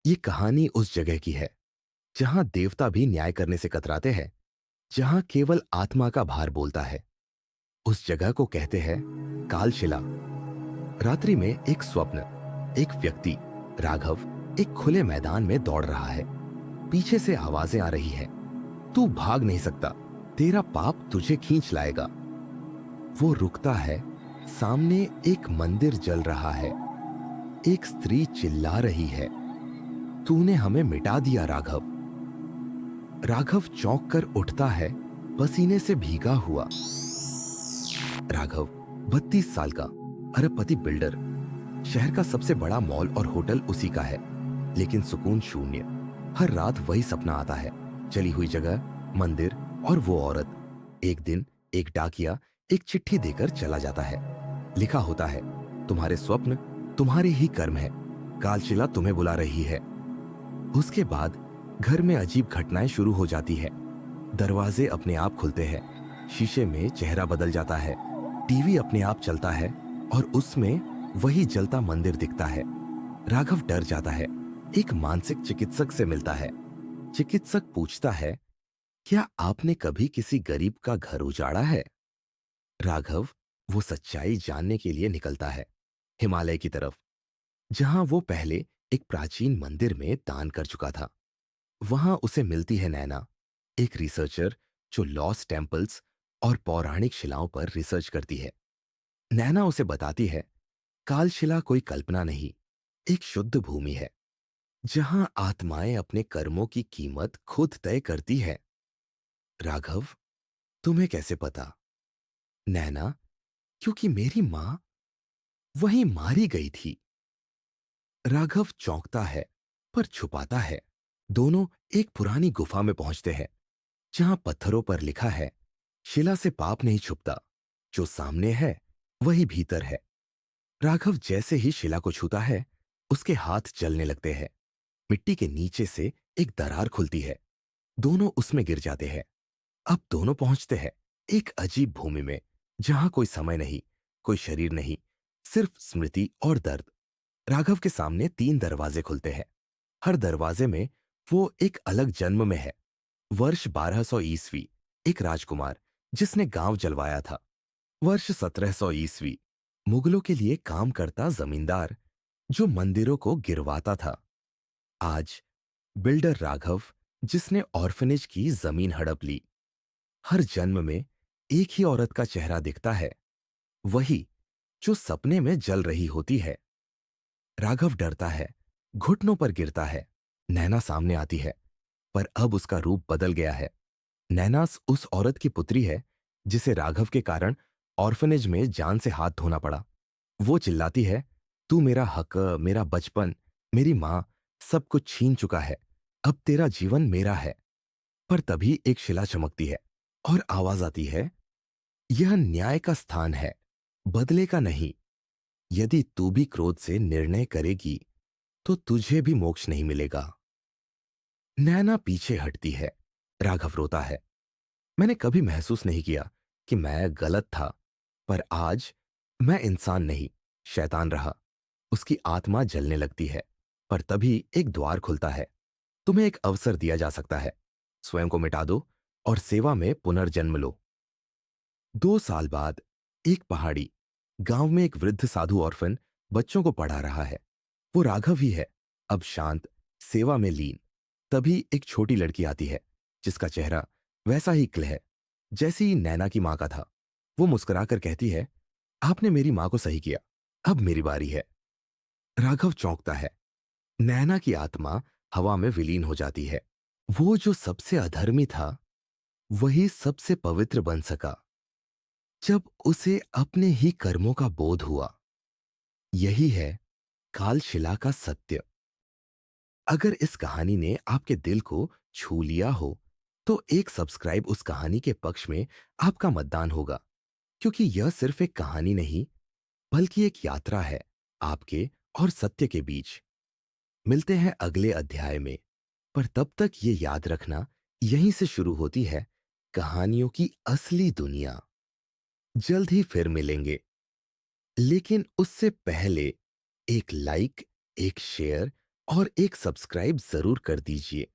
ये कहानी उस जगह की है जहां देवता भी न्याय करने से कतराते हैं, जहां केवल आत्मा का भार बोलता है। उस जगह को कहते हैं कालशिला। रात्रि में एक स्वप्न। एक व्यक्ति, राघव, एक खुले मैदान में दौड़ रहा है। पीछे से आवाजें आ रही हैं। तू भाग नहीं सकता, तेरा पाप तुझे खींच लाएगा। वो रुकता है। सामने एक मंदिर जल रहा है। एक स्त्री चिल्ला रही है, तूने हमें मिटा दिया राघव। राघव चौंक कर उठता है, पसीने से भीगा हुआ। राघव 32 साल का, अरबपति बिल्डर। शहर का सबसे बड़ा मॉल और होटल उसी का है, लेकिन सुकून शून्य। हर रात वही सपना आता है, चली हुई जगह, मंदिर और वो औरत। एक दिन एक डाकिया एक चिट्ठी देकर चला जाता है। लिखा होता है, तुम्हारे स्वप्न तुम्हारे ही कर्म है, कालशिला तुम्हें बुला रही है। उसके बाद घर में अजीब घटनाएं शुरू हो जाती है। दरवाजे अपने आप खुलते हैं, शीशे में चेहरा बदल जाता है, टीवी अपने आप चलता है और उसमें वही जलता मंदिर दिखता है। राघव डर जाता है, एक मानसिक चिकित्सक से मिलता है। चिकित्सक पूछता है, क्या आपने कभी किसी गरीब का घर उजाड़ा है? राघव वो सच्चाई जानने के लिए निकलता है, हिमालय की तरफ, जहां वो पहले एक प्राचीन मंदिर में दान कर चुका था। वहां उसे मिलती है नैना, एक रिसर्चर जो लॉस्ट टेम्पल्स और पौराणिक शिलाओं पर रिसर्च करती है। नैना उसे बताती है, कालशिला कोई कल्पना नहीं, एक शुद्ध भूमि है जहां आत्माएं अपने कर्मों की कीमत खुद तय करती है। राघव, तुम्हें कैसे पता? नैना, क्योंकि मेरी मां वहीं मारी गई थी। राघव चौंकता है पर छुपाता है। दोनों एक पुरानी गुफा में पहुंचते हैं, जहां पत्थरों पर लिखा है, शिला से पाप नहीं छुपता, जो सामने है वही भीतर है। राघव जैसे ही शिला को छूता है, उसके हाथ जलने लगते हैं। मिट्टी के नीचे से एक दरार खुलती है। दोनों उसमें गिर जाते हैं। अब दोनों पहुंचते हैं एक अजीब भूमि में, जहां कोई समय नहीं, कोई शरीर नहीं, सिर्फ स्मृति और दर्द। राघव के सामने 3 दरवाजे खुलते हैं। हर दरवाजे में वो एक अलग जन्म में है। वर्ष 1200 ईस्वी, एक राजकुमार जिसने गांव जलवाया था। वर्ष 1700 ईस्वी, मुगलों के लिए काम करता जमींदार जो मंदिरों को गिरवाता था। आज बिल्डर राघव, जिसने ऑर्फनेज की जमीन हड़प ली। हर जन्म में एक ही औरत का चेहरा दिखता है, वही जो सपने में जल रही होती है। राघव डरता है, घुटनों पर गिरता है। नैना सामने आती है, पर अब उसका रूप बदल गया है। नैनास उस औरत की पुत्री है जिसे राघव के कारण ऑर्फनेज में जान से हाथ धोना पड़ा। वो चिल्लाती है, तू मेरा हक, मेरा बचपन, मेरी मां, सब कुछ छीन चुका है। अब तेरा जीवन मेरा है। पर तभी एक शिला चमकती है और आवाज आती है, यह न्याय का स्थान है, बदले का नहीं। यदि तू भी क्रोध से निर्णय करेगी तो तुझे भी मोक्ष नहीं मिलेगा। नैना पीछे हटती है। राघव रोता है, मैंने कभी महसूस नहीं किया कि मैं गलत था, पर आज मैं इंसान नहीं, शैतान रहा। उसकी आत्मा जलने लगती है, पर तभी एक द्वार खुलता है। तुम्हें एक अवसर दिया जा सकता है, स्वयं को मिटा दो और सेवा में पुनर्जन्म लो। 2 साल बाद एक पहाड़ी गांव में एक वृद्ध साधु ऑर्फन बच्चों को पढ़ा रहा है। वो राघव ही है, अब शांत, सेवा में लीन। तभी एक छोटी लड़की आती है, जिसका चेहरा वैसा ही क्लियर है जैसी नैना की मां का था। वो मुस्कुराकर कहती है, आपने मेरी मां को सही किया, अब मेरी बारी है। राघव चौंकता है। नैना की आत्मा हवा में विलीन हो जाती है। वो जो सबसे अधर्मी था, वही सबसे पवित्र बन सका जब उसे अपने ही कर्मों का बोध हुआ। यही है कालशिला का सत्य। अगर इस कहानी ने आपके दिल को छू लिया हो, तो एक सब्सक्राइब उस कहानी के पक्ष में आपका मतदान होगा, क्योंकि यह सिर्फ एक कहानी नहीं, बल्कि एक यात्रा है आपके और सत्य के बीच। मिलते हैं अगले अध्याय में, पर तब तक ये याद रखना, यहीं से शुरू होती है कहानियों की असली दुनिया। जल्द ही फिर मिलेंगे, लेकिन उससे पहले एक लाइक, एक शेयर और एक सब्सक्राइब जरूर कर दीजिए।